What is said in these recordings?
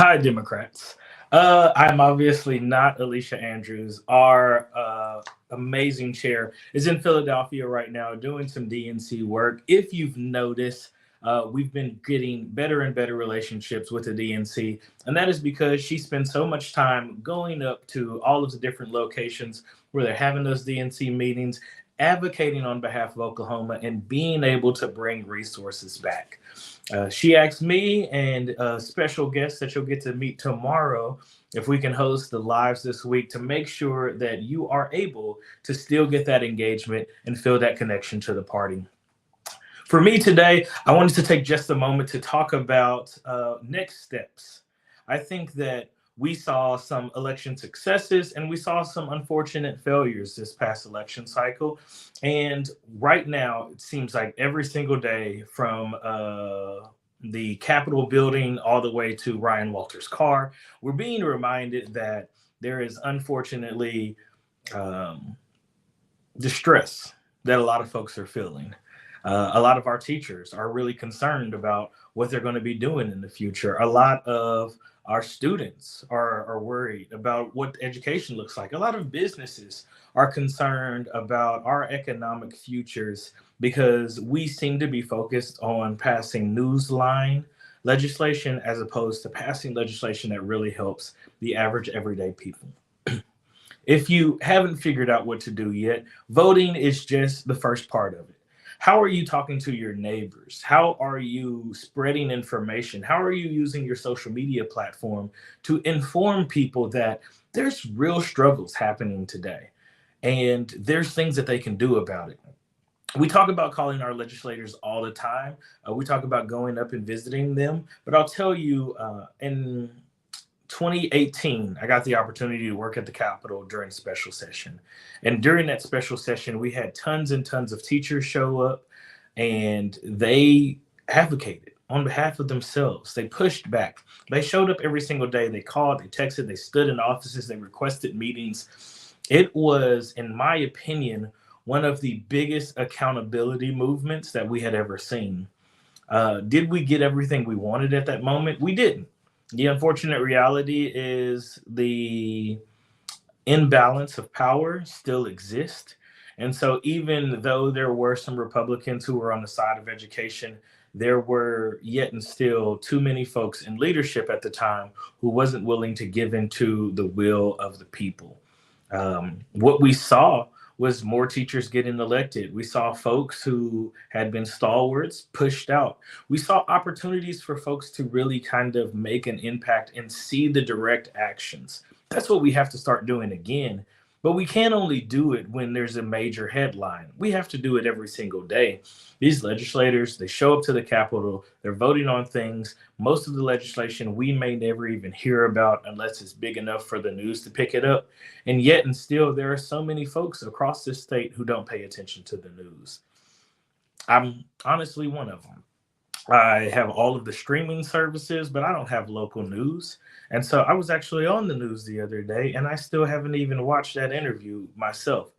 Hi, Democrats. I'm obviously not Alicia Andrews. Our amazing chair is in Philadelphia right now doing some DNC work. If you've noticed, we've been getting better and better relationships with the DNC, and that is because she spends so much time going up to all of the different locations where they're having those DNC meetings, advocating on behalf of Oklahoma, and being able to bring resources back. She asked me and a special guest that you'll get to meet tomorrow if we can host the lives this week to make sure that you are able to still get that engagement and feel that connection to the party. For me today, I wanted to take just a moment to talk about next steps. I think that we saw some election successes and we saw some unfortunate failures this past election cycle. And right now, it seems like every single day from the Capitol building all the way to Ryan Walters' car, we're being reminded that there is unfortunately um, distress that a lot of folks are feeling. A lot of our teachers are really concerned about what they're going to be doing in the future. A lot of our students are worried about what education looks like. A lot of businesses are concerned about our economic futures because we seem to be focused on passing newsline legislation as opposed to passing legislation that really helps the average everyday people. If you haven't figured out what to do yet, voting is just the first part of it. How are you talking to your neighbors? How are you spreading information? How are you using your social media platform to inform people that there's real struggles happening today and there's things that they can do about it? We talk about calling our legislators all the time. We talk about going up and visiting them. But I'll tell you, in 2018, I got the opportunity to work at the Capitol during special session. And during that special session, we had tons and tons of teachers show up and they advocated on behalf of themselves. They pushed back. They showed up every single day. They called, they texted, they stood in offices, they requested meetings. It was, in my opinion, one of the biggest accountability movements that we had ever seen. Did we get everything we wanted at that moment? We didn't. The unfortunate reality is the imbalance of power still exists. And so, even though there were some Republicans who were on the side of education, there were yet and still too many folks in leadership at the time who wasn't willing to give into the will of the people. What we saw was more teachers getting elected. We saw folks who had been stalwarts pushed out. We saw opportunities for folks to really kind of make an impact and see the direct actions. That's what we have to start doing again. But we can't only do it when there's a major headline. We have to do it every single day. These legislators, they show up to the Capitol, they're voting on things. Most of the legislation we may never even hear about unless it's big enough for the news to pick it up. And yet and still, there are so many folks across this state who don't pay attention to the news. I'm honestly one of them. I have all of the streaming services, but I don't have local news. And so I was actually on the news the other day, and I still haven't even watched that interview myself.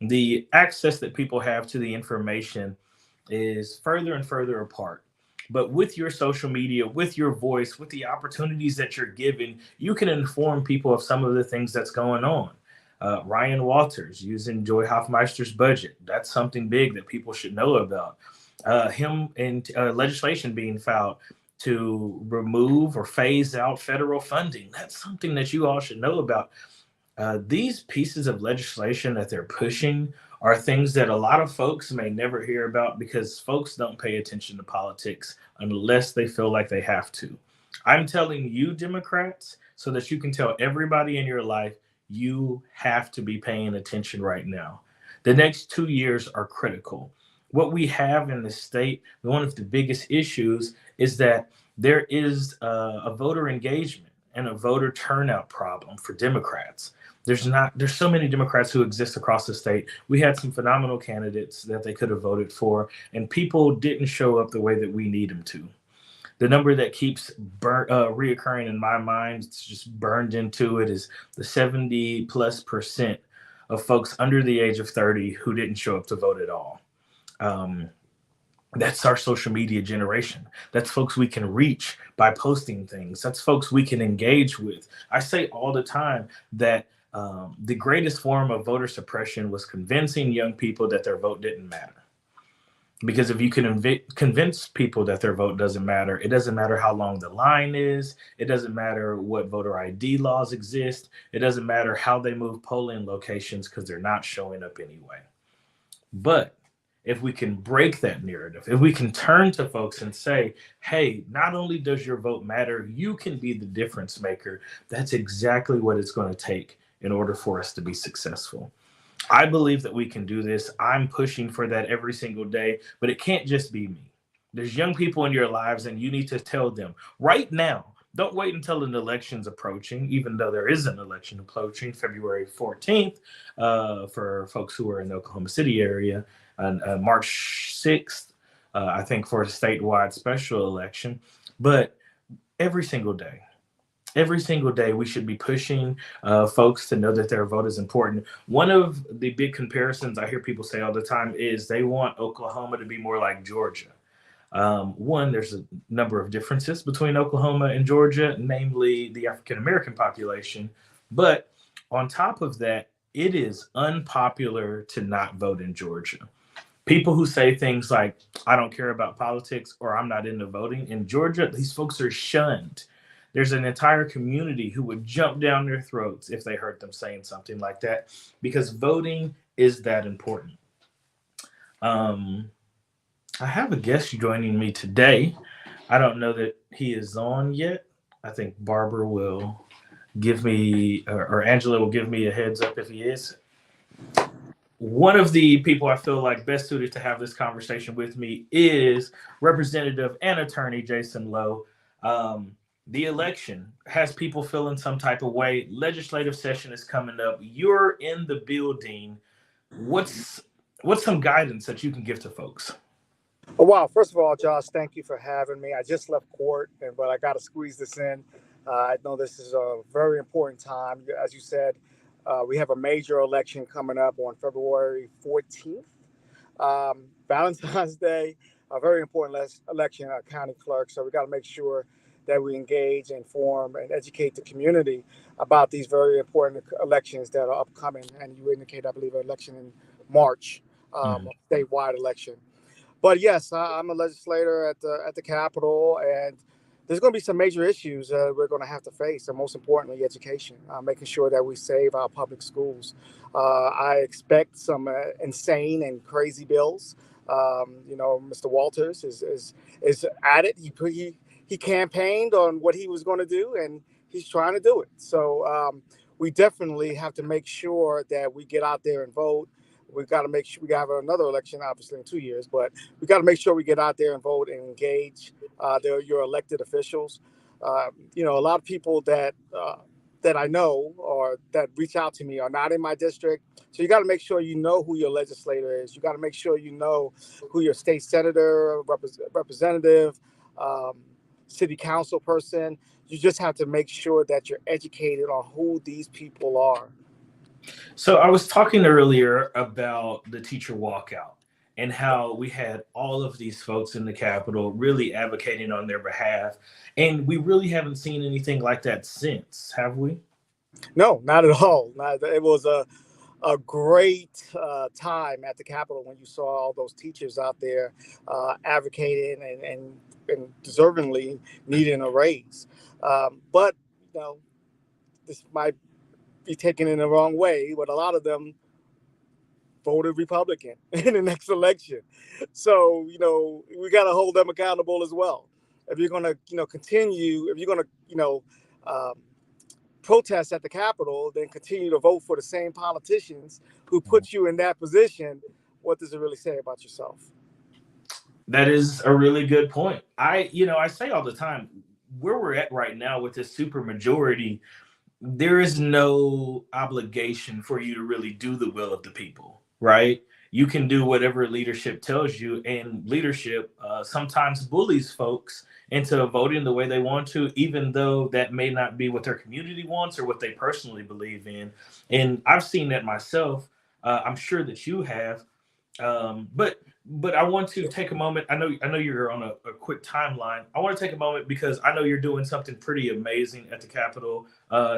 The access that people have to the information is further and further apart. But with your social media, with your voice, with the opportunities that you're given, you can inform people of some of the things that's going on. Ryan Walters using Joy Hoffmeister's budget. That's something big that people should know about. Him and legislation being filed to remove or phase out federal funding. That's something that you all should know about. These pieces of legislation that they're pushing are things that a lot of folks may never hear about because folks don't pay attention to politics unless they feel like they have to. I'm telling you, Democrats, so that you can tell everybody in your life you have to be paying attention right now. The next 2 years are critical. What we have in the state, one of the biggest issues is that there is a voter engagement and a voter turnout problem for Democrats. There's so many Democrats who exist across the state. We had some phenomenal candidates that they could have voted for, and people didn't show up the way that we need them to. The number that keeps reoccurring in my mind, it's just burned into it, is the 70+% of folks under the age of 30 who didn't show up to vote at all. Um, That's our social media generation. That's folks we can reach by posting things. That's folks we can engage with. I say all the time that the greatest form of voter suppression was convincing young people that their vote didn't matter. Because if you can convince people that their vote doesn't matter, it doesn't matter how long the line is. It doesn't matter what voter ID laws exist. It doesn't matter how they move polling locations because they're not showing up anyway. But if we can break that narrative, if we can turn to folks and say, hey, not only does your vote matter, you can be the difference maker, that's exactly what it's going to take in order for us to be successful. I believe that we can do this. I'm pushing for that every single day, but it can't just be me. There's young people in your lives, and you need to tell them right now. Don't wait until an election's approaching, even though there is an election approaching February 14th for folks who are in the Oklahoma City area, and March 6th, I think, for a statewide special election. But every single day, every single day we should be pushing folks to know that their vote is important. One of the big comparisons I hear people say all the time is they want Oklahoma to be more like Georgia. One, there's a number of differences between Oklahoma and Georgia, namely the African American population. But on top of that, it is unpopular to not vote in Georgia. People who say things like, I don't care about politics or I'm not into voting in Georgia, these folks are shunned. There's an entire community who would jump down their throats if they heard them saying something like that, because voting is that important. Um, I have a guest joining me today. I don't know that he is on yet. I think Barbara will give me, or Angela will give me a heads up if he is. One of the people I feel like best suited to have this conversation with me is Representative and Attorney Jason Lowe. The election has people feeling some type of way. Legislative session is coming up. You're in the building. What's some guidance that you can give to folks? Oh, wow. First of all, Josh, thank you for having me. I just left court, but I got to squeeze this in. I know this is a very important time. As you said, we have a major election coming up on February 14th. Valentine's Day, a very important election, county clerk. So we got to make sure that we engage, inform, and educate the community about these very important elections that are upcoming. And you indicate, I believe, an election in March, a statewide election. But yes, I'm a legislator at the Capitol, and there's going to be some major issues we're going to have to face, and most importantly, education, making sure that we save our public schools. I expect some insane and crazy bills. Mr. Walters is at it. He campaigned on what he was going to do, and he's trying to do it. So we definitely have to make sure that we get out there and vote. We've got to make sure we have another election, obviously, in 2 years, but we got to make sure we get out there and vote and engage your elected officials. A lot of people that I know or that reach out to me are not in my district. So you got to make sure you know who your legislator is. You got to make sure you know who your state senator, representative, city council person. You just have to make sure that you're educated on who these people are. So I was talking earlier about the teacher walkout and how we had all of these folks in the Capitol really advocating on their behalf. And we really haven't seen anything like that since, have we? No, not at all. It was a great time at the Capitol when you saw all those teachers out there advocating and deservingly needing a raise. But, this might be taken in the wrong way, but a lot of them voted Republican in the next election. So, we got to hold them accountable as well. If you're going to, continue, if you're going to, protest at the Capitol, then continue to vote for the same politicians who put you in that position. What does it really say about yourself? That is a really good point. I say all the time, where we're at right now with this super majority, there is no obligation for you to really do the will of the people, right? You can do whatever leadership tells you, and leadership sometimes bullies folks into voting the way they want to, even though that may not be what their community wants or what they personally believe in. And I've seen that myself. I'm sure that you have. But I want to take a moment. I know you're on a quick timeline. I want to take a moment because I know you're doing something pretty amazing at the Capitol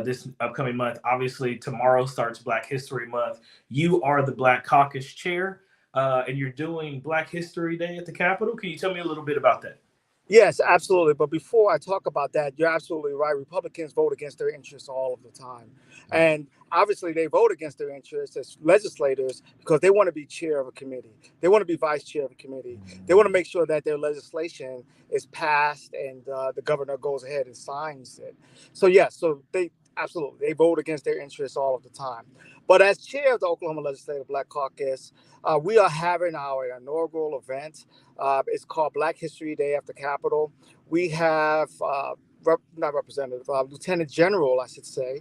this upcoming month. Obviously, tomorrow starts Black History Month. You are the Black Caucus chair, and you're doing Black History Day at the Capitol. Can you tell me a little bit about that? Yes, absolutely. But before I talk about that, you're absolutely right. Republicans vote against their interests all of the time. And obviously, they vote against their interests as legislators because they want to be chair of a committee. They want to be vice chair of a committee. They want to make sure that their legislation is passed and the governor goes ahead and signs it. So, yes, so they absolutely they vote against their interests all of the time. But as chair of the Oklahoma Legislative Black Caucus, we are having our inaugural event. It's called Black History Day at the Capitol. We have not representative, Lieutenant General, I should say,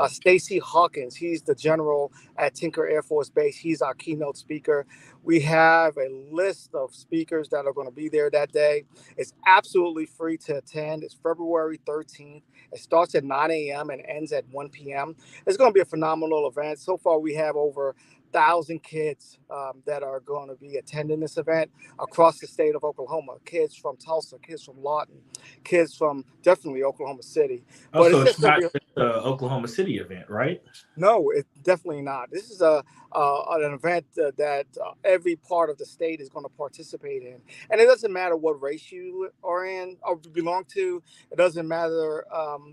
Stacy Hawkins. He's the general at Tinker Air Force Base. He's our keynote speaker. We have a list of speakers that are going to be there that day. It's absolutely free to attend. It's February 13th. It starts at 9 a.m. and ends at 1 p.m. It's going to be a phenomenal event. So far, we have over 1,000 kids that are going to be attending this event across the state of Oklahoma. Kids from Tulsa, kids from Lawton, kids from definitely Oklahoma City. Oh, But so it's it's just going not to be just the Oklahoma City event, right? no, it's definitely not. This is an event that every part of the state is going to participate in, and it doesn't matter what race you are in or belong to. It doesn't matter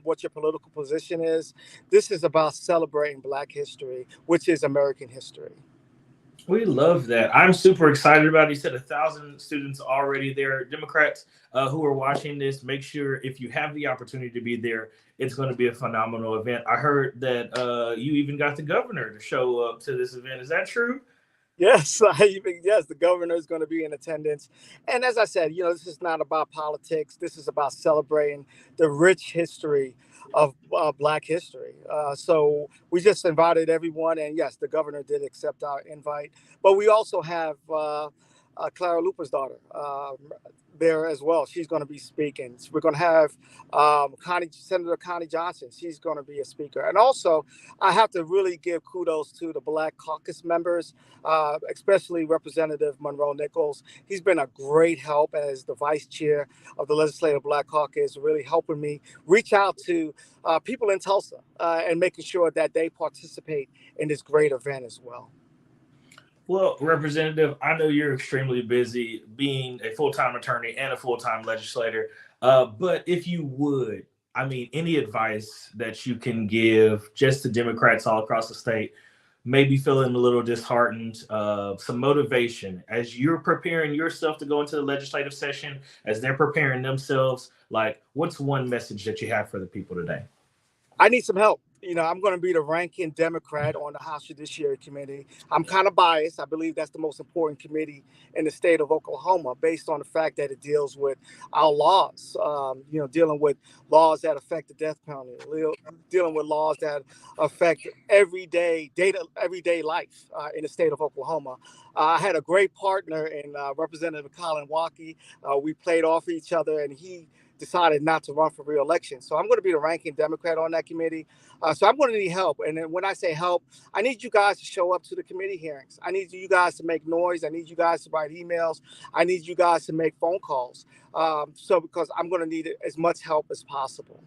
what your political position is. This is about celebrating Black history, which is American history. We love that. I'm super excited about it. You said 1,000 students already there. Democrats who are watching this, make sure if you have the opportunity to be there, it's going to be a phenomenal event. I heard that you even got the governor to show up to this event. Is that true? Yes, yes, the governor is going to be in attendance. And as I said, this is not about politics. This is about celebrating the rich history of Black history. So we just invited everyone. And yes, the governor did accept our invite. But we also have Clara Luper's daughter there as well. She's going to be speaking. We're going to have Senator Connie Johnson. She's going to be a speaker. And also, I have to really give kudos to the Black Caucus members, especially Representative Monroe Nichols. He's been a great help as the vice chair of the Legislative Black Caucus, really helping me reach out to people in Tulsa and making sure that they participate in this great event as well. Well, Representative, I know you're extremely busy being a full time attorney and a full time legislator. But if you would, I mean, any advice that you can give just to Democrats all across the state, maybe feeling a little disheartened, some motivation as you're preparing yourself to go into the legislative session, as they're preparing themselves, like what's one message that you have for the people today? I need some help. I'm going to be the ranking Democrat on the House Judiciary Committee. I'm kind of biased. I believe that's the most important committee in the state of Oklahoma, based on the fact that it deals with our laws. Dealing with laws that affect the death penalty, dealing with laws that affect everyday life in the state of Oklahoma. I had a great partner in Representative Colin Walkie. We played off each other, and he decided not to run for re-election. So I'm going to be the ranking Democrat on that committee. So I'm going to need help. And then when I say help, I need you guys to show up to the committee hearings. I need you guys to make noise. I need you guys to write emails. I need you guys to make phone calls. Because I'm going to need as much help as possible.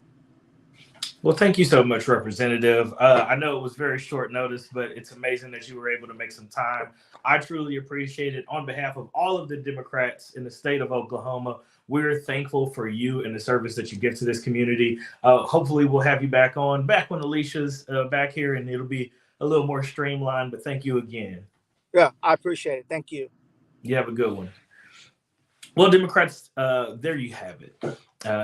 Well, thank you so much, Representative. I know it was very short notice, but it's amazing that you were able to make some time. I truly appreciate it. On behalf of all of the Democrats in the state of Oklahoma, we're thankful for you and the service that you give to this community. Hopefully, we'll have you back when Alicia's back here, and it'll be a little more streamlined. But thank you again. Yeah, I appreciate it. Thank you. You have a good one. Well, Democrats, there you have it.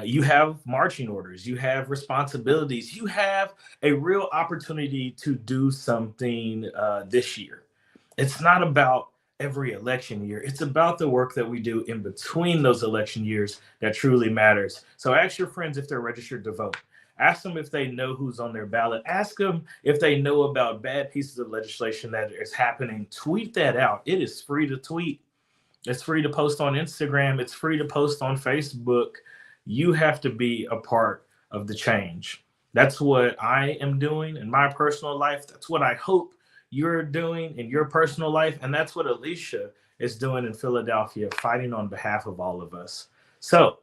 You have marching orders, you have responsibilities, you have a real opportunity to do something this year. It's not about every election year, it's about the work that we do in between those election years that truly matters. So ask your friends if they're registered to vote. Ask them if they know who's on their ballot. Ask them if they know about bad pieces of legislation that is happening. Tweet that out. It is free to tweet. It's free to post on Instagram. It's free to post on Facebook. You have to be a part of the change. That's what I am doing in my personal life. That's what I hope you're doing in your personal life. And that's what Alicia is doing in Philadelphia, fighting on behalf of all of us. So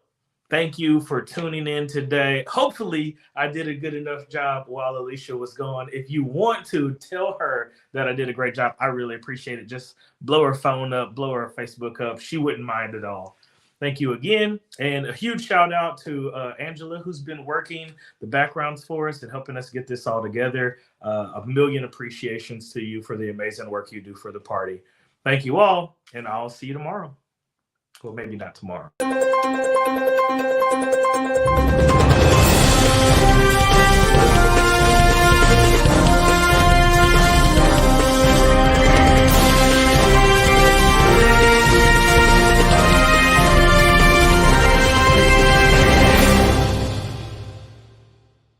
thank you for tuning in today. Hopefully, I did a good enough job while Alicia was gone. If you want to tell her that I did a great job, I really appreciate it. Just blow her phone up, blow her Facebook up. She wouldn't mind at all. Thank you again. And a huge shout out to Angela, who's been working the backgrounds for us and helping us get this all together. A million appreciations to you for the amazing work you do for the party. Thank you all, and I'll see you tomorrow. Well, maybe not tomorrow.